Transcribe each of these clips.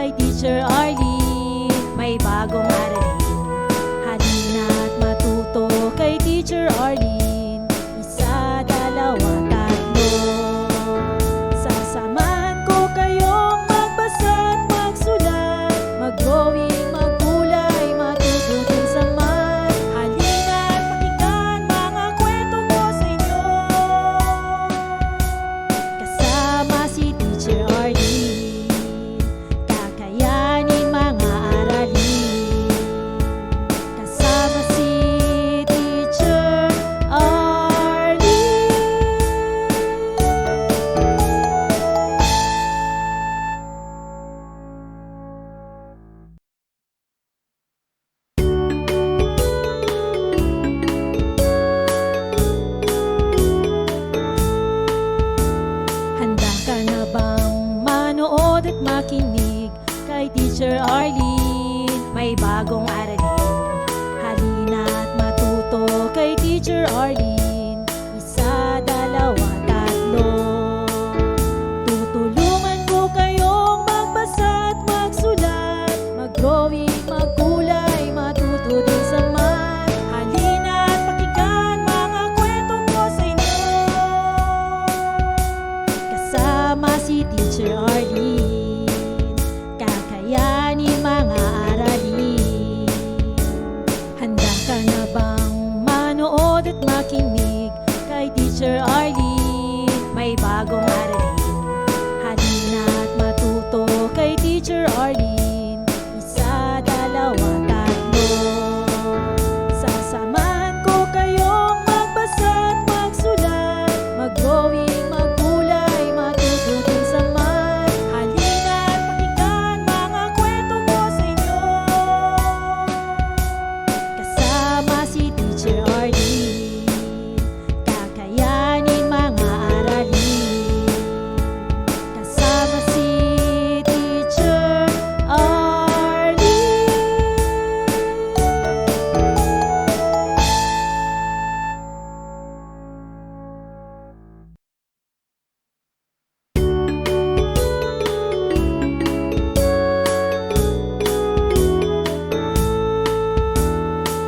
kay Teacher Arlene. May bagong aralin, halina't matuto kay Teacher Arlene. Isa, dalawa, tatlo. Sasamahan ko kayong magbasa at magsulat, mag-drawing, maggulay, matuto din sa math. Halina't pakinggan mga kwento ko sa inyo, kasama si Teacher Arlene. Kakayanin mga aralin, kasama si Teacher Arlene. Handa ka na bang manood at makinig kay Teacher Arlene? May bagong aralin, halina't matuto kay Teacher Arlene. Isa, dalawa, tatlo. Tutulungan ko kayong magbasa at magsulat, mag-drawing, maggulay, matuto din sa math. Halina't pakinggan mga kwento ko sa inyo, kasama si Teacher Arlene. Kakayanin mga aralin. Handa ka na bang manood at makinig kay Teacher Arlene? May bagong aralin, halina't matuto kay Teacher Arlene. Isa, dalawa, tatlo. Sasamahan ko kayong magbasa at magsulat, mag-drawing, maggulay, matuto din sa math. Halina't pakinggan mga kwento ko sa inyo, kasama si Teacher Arlene. Kakayanin mga aralin, kasama si Teacher Arlene.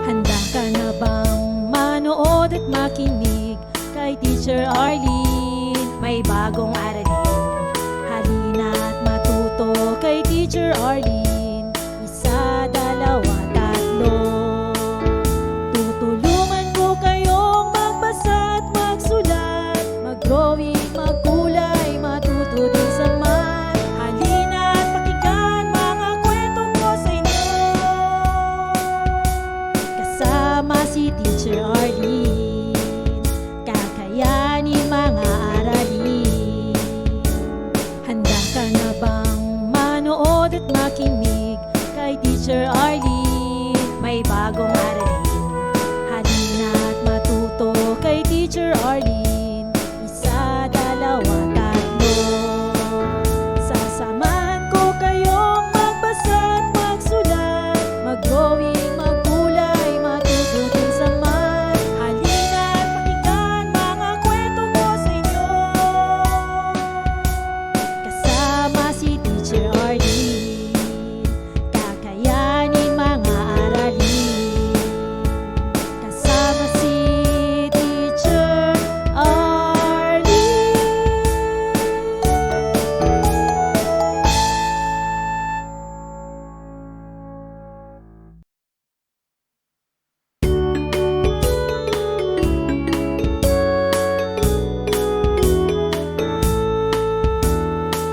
Handa ka na bang manood at makinig kay Teacher Arlene? May bagong aralin, halina't matuto kay Teacher Arlene. Isa, dalawa, tatlo. Tutulungan ko kayong magbasa at magsulat, mag-drawing, maggulay, matuto din sa math. Halina't pakinggan mga kwento ko sa inyo, kasama si Teacher Arlene. Kakayanin mga aralin. Handa ka na bang manood at makinig kay Teacher Arlene? May bagong aralin, halina't matuto kay Teacher Arlene. Isa, dalawa, tatlo. Sasamahan ko kayong magbasa at magsulat, mag-drawing, maggulay, matuto din sa math. Halina't pakinggan mga kwento ko sa inyo, kasama si Teacher Arlene. Kakayanin mga aralin, kasama si Teacher Arlene.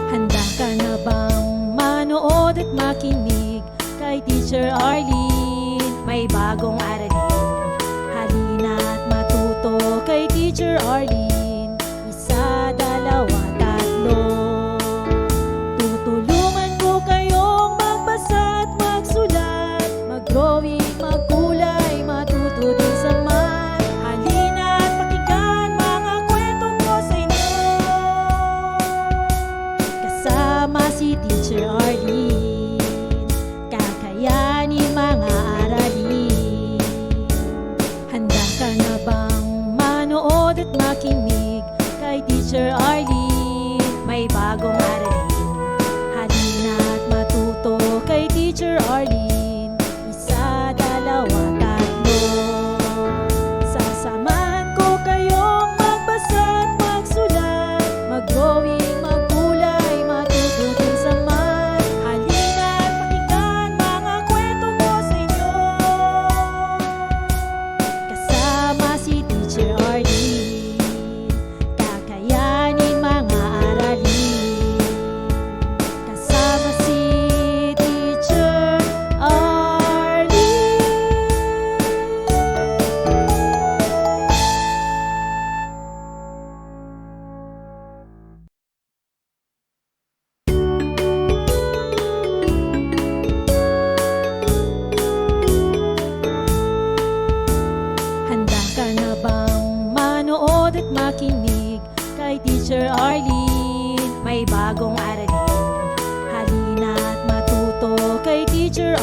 Handa ka na bang manood at makinig kay Teacher Arlene? May bagong aralin, halina't matuto kay Teacher Arlene. Isa, dalawa, tatlo. Tutulungan ko kayong magbasa at magsulat, mag-drawing, maggulay, matuto din sa math. Halina't pakinggan mga kwento ko sa inyo, kasama si Teacher Arlene. Kakayanin mga aralin. Handa ka na bang manood at makinig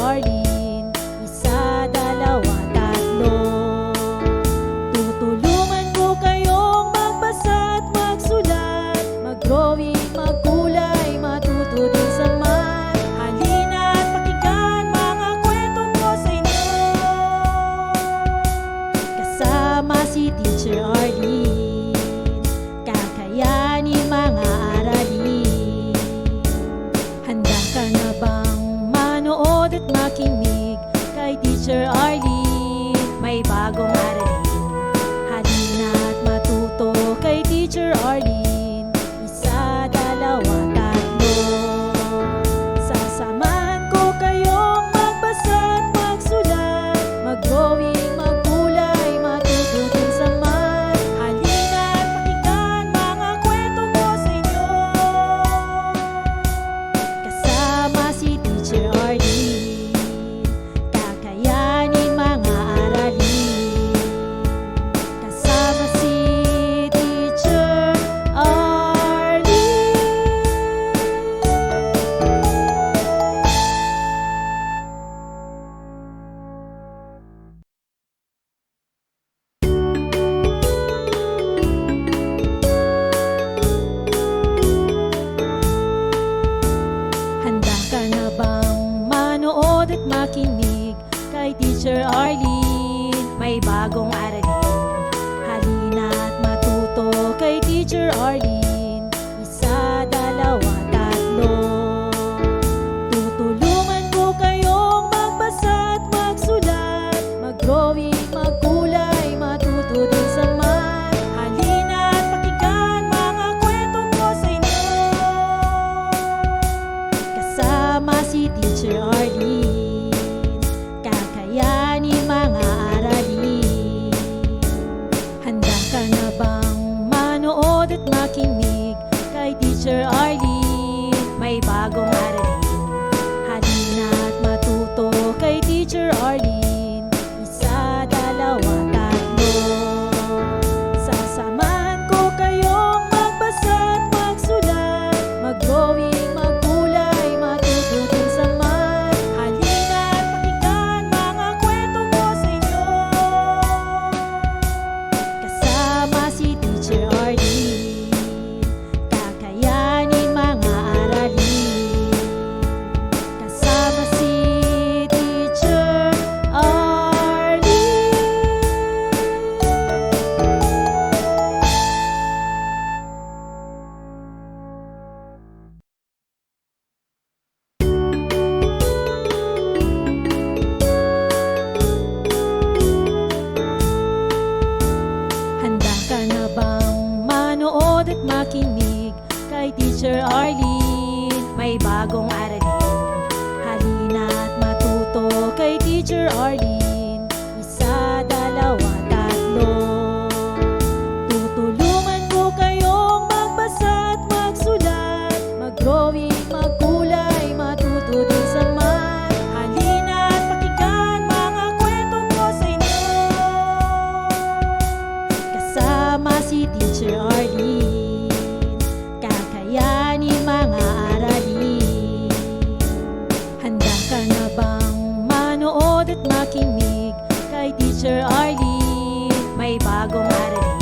Arlene. Isa, dalawa, tatlo. Tutulungan ko kayong magbasa at magsulat, mag-drawing, magkulay, matuto din sa math. Halina at pakinggan mga kwento ko sa inyo. Kasama si Teacher Arlene, kakayanin mga aralin. Handa ka na bang manood at makinig kay Teacher Arlene? May bagong aralin. Halina at matuto kay Teacher Arlene. Isa, dalawa, tatlo. Sasamahan ko kayong magbasa at magsulat, mag-drawing, magkulay, matuto din sa math. Halina at pakinggan mga kwento ko sa inyo. Kasama si Teacher Arlene, kakayanin mga aralin. Kasama si Teacher Arlene. Handa ka na bang manood at makinig kay Teacher Arlene? May bagong aralin. Halina at matuto kay Teacher Arlene. Isa, dalawa, tatlo. Tutulungan ko kayong magbasa at magsulat, mag-drawing, magkulay, matuto din sa math. Halina at pakinggan mga kwento ko sa inyo. Kasama si Teacher Arlene, kakayanin mga aralin. Handa ka na bang manood at makinig kay Teacher Arlene? May bagong aralin. Halina at matuto kay Teacher Arlene. Isa, dalawa, tatlo. Sasamahan ko kayong magbasa at magsulat, mag-drawing, magkulay, matuto din sa math. Halina at pakinggan mga kwento ko sa inyo. Kasama si Teacher Arlene, kakayanin mga aralin. Kasama si Teacher Arlene. Handa ka na bang manood at makinig kay Teacher Arlene? May bagong aralin. Halina at matuto kay Teacher Arlene. Isa, dalawa, tatlo. Tutulungan ko kayong magbasa at magsulat, mag-drawing, magkulay, matuto din sa math. Halina at pakinggan mga kwento ko sa inyo. Kasama si Teacher Arlene, kakayanin mga aralin. Handa ka na bang manood at makinig kay Teacher Arlene? May bagong aralin.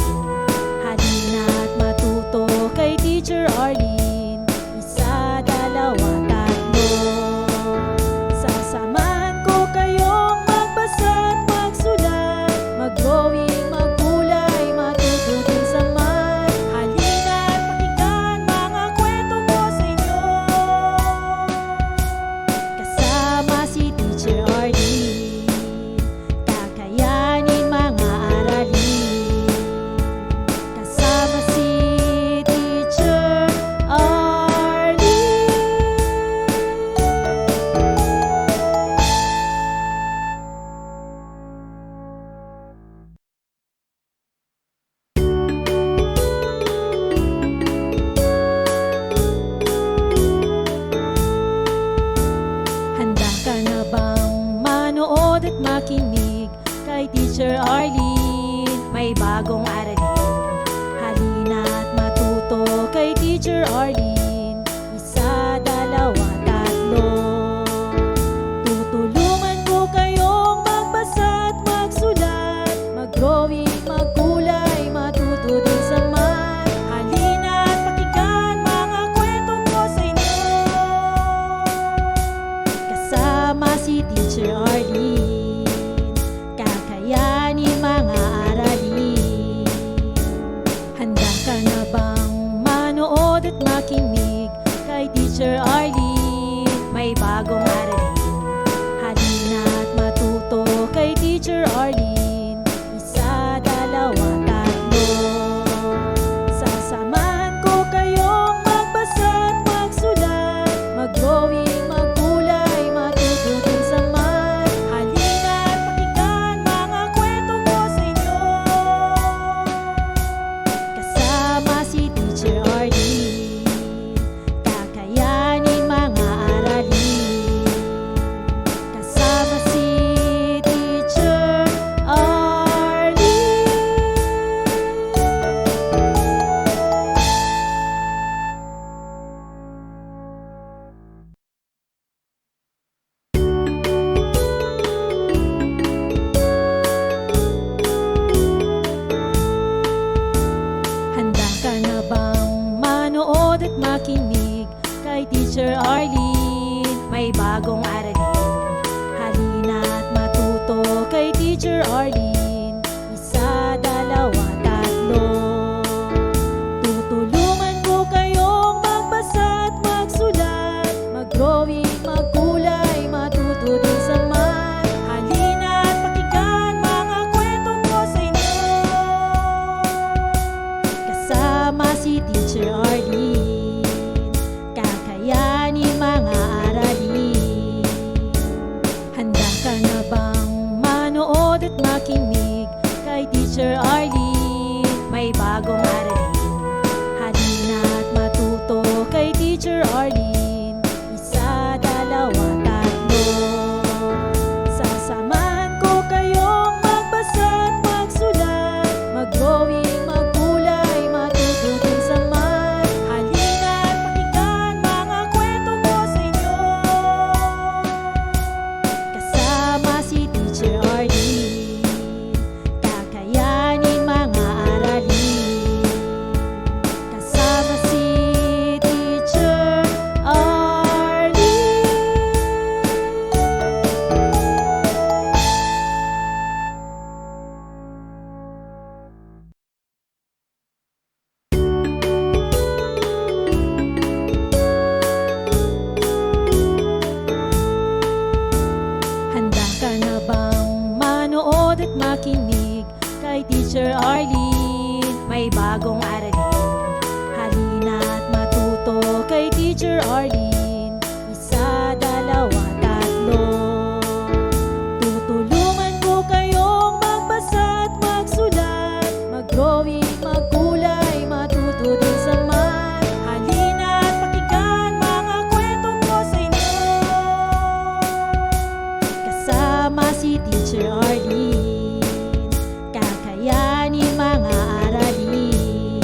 Halina at matuto kay Teacher Arlene. Isa, dalawa, tatlo. Sasamahan ko kayong magbasa at magsulat, mag-drawing, magkulay, matuto din sa math. Halina at pakinggan mga kwento ko sa inyo. Kasama si Teacher Arlene, kakayanin mga aralin. Kasama si Teacher Arlene. Handa ka na bang manood at makinig kay Teacher Arlene? May bagong aralin. Halina at matuto kay Teacher Arlene. Isa, dalawa, tatlo. Tutulungan si Teacher Arlene, kakayanin mga aralin. Handa ka na bang manood at makinig kay Teacher Arlene? May bagong aralin, halina at matuto kay Teacher Arlene. Isa, dalawa, tatlo. Sasamahan ko kayong magbasa at magsulat, mag-drawing, magkulay, matutunan sa math. Halina at pakinggan mga kwento ko sa inyo. Kasama si Teacher Arlene, kakayanin mga aralin. Kasama si Teacher Arlene. Handa ka na bang manood at makinig kay Teacher Arlene? May bagong aralin, halina at matuto kay Teacher Arlene. Isa, dalawa, tatlo. Tutulungan ko kayong magbasa at magsulat, mag-drawing, magkulay, matuto din sa math. Halina at pakinggan mga kwento ko sa inyo. Kasama si Teacher Arlene, kakayanin mga aralin. Handa ka na bang manood at makinig kay Teacher Arlene? May bagong aralin, halina at matuto kay Teacher Arlene. Isa, dalawa, tatlo. Sasamahan ko kayong magbasa at magsulat, mag-drawing, magkulay, matutunan sa math. Halina at pakinggan mga kwento ko sa inyo. Kasama si Teacher Arlene, kakayanin mga aralin. Kasama si Teacher Arlene. Handa ka na bang manood at makinig kay Teacher Arlene? May bagong aralin, halina at matuto kay Teacher Arlene. Isa, dalawa, tatlo. Tutulungan ko kayong magbasa at magsulat, mag-drawing, magkulay, matuto din sa math. Halina at pakinggan mga kwento ko sa inyo. Kasama si Teacher Arlene, kakayanin mga aralin.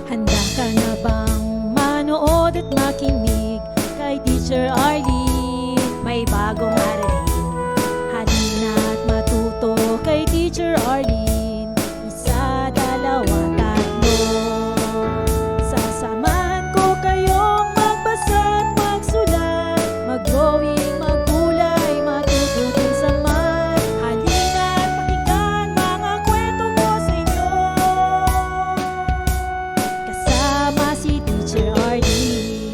Handa ka na bang manood at makinig kay Teacher Arlene? May bagong aralin, halina at matuto kay Teacher Arlene. Isa, dalawa, tatlo. Tutulungan ko kayong magbasa at magsulat, mag-drawing, magkulay, matuto din sa math. Halina at pakinggan mga kwento ko sa inyo. Kasama si Teacher Arlene, kakayanin mga aralin. Handa ka na bang manood at makinig kay Teacher Arlene? May bagong aralin, halina at matuto kay Teacher Arlene. Isa, dalawa, tatlo. Sasamahan ko kayong magbasa at magsulat, mag-drawing, magkulay, matuto din sa math. Halina at pakinggan mga kwento ko sa inyo. Kasama si Teacher Arlene,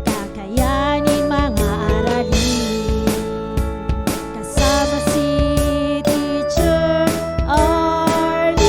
kakayanin mga aralin. Kasama si Teacher Arlene.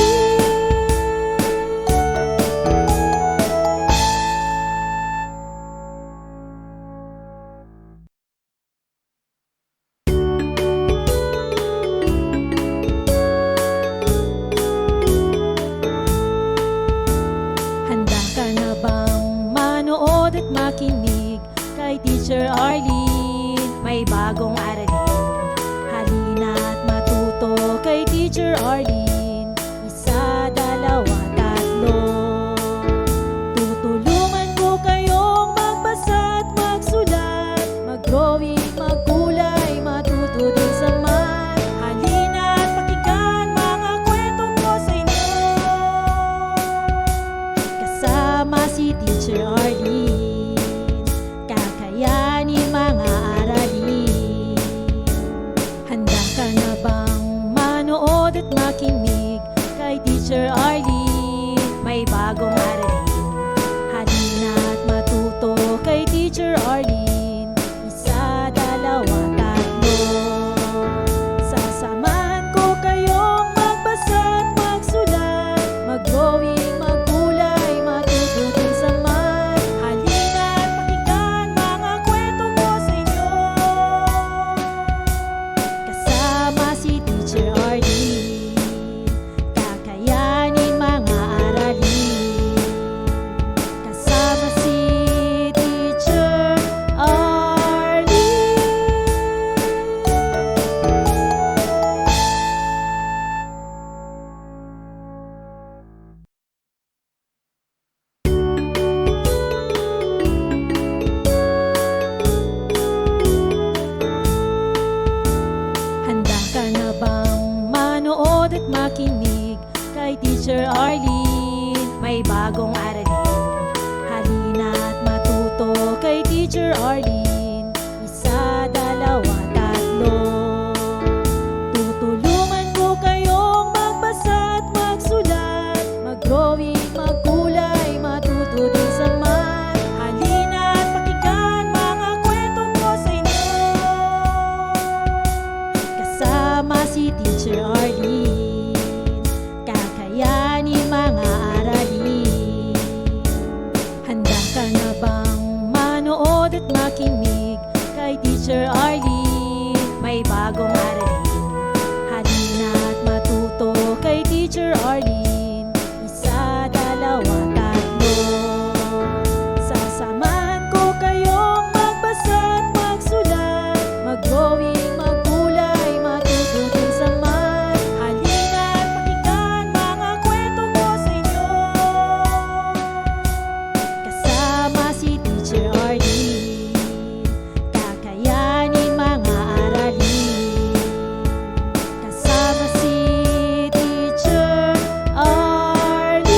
Handa ka na bang manood at makinig kay Teacher Arlene? May bagong aralin, halina at matuto kay Teacher Arlene. Isa, dalawa, tatlo. Tutulungan ko kayong magbasa at magsulat, mag-drawing, magkulay, matuto din sa math. Halina at pakinggan mga kwento ko sa inyo. Kasama si Teacher Arlene, kakayanin mga aralin. Teacher Arlene. Isa, dalawa, tatlo. Tutulungan ko kayong magbasa at magsulat, mag-drawing, magkulay, matuto din sa math. Halina at pakinggan mga kwento ko sa inyo. Kasama si Teacher Arlene, kakayanin mga aralin. Handa ka na bang manood at makinig kay Teacher Arlene? May bagong aralin. Halina at matuto kay Teacher Arlene. Isa, dalawa, tatlo. Sasamahan ko kayong magbasa at magsulat, mag-drawing, magkulay, matuto din sa math. Halina at pakinggan mga kwento ko sa inyo. Kasama si Teacher Arlene, kakayanin mga aralin. Kasama si Teacher Arlene.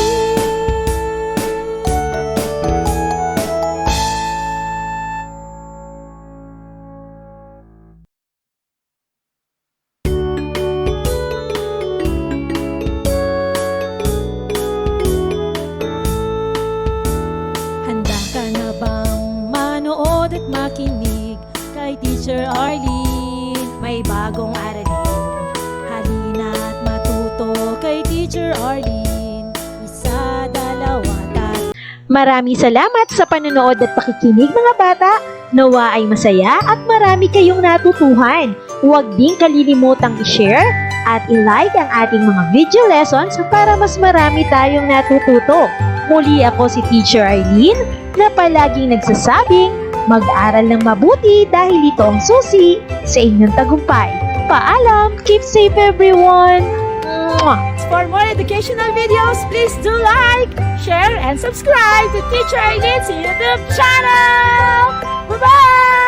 Handa ka na bang manood at makinig kay Teacher Arlene? May bagong aralin. Halina at matuto kay Teacher Arlene. Isa, dalawa, tatlo. Maraming salamat sa panonood at pakikinig mga bata. Nawa ay masaya at marami kayong natutuhan. Huwag din kalilimutang i-share at i-like ang ating mga video lessons para mas marami tayong natututo. Muli ako si Teacher Arlene na palaging nagsasabing mag-aral ng mabuti dahil ito ang susi sa inyong tagumpay. Paalam! Keep safe everyone! Mwah! For more educational videos, please do like, share, and subscribe to Teacher Arlene's YouTube channel! Bye-bye!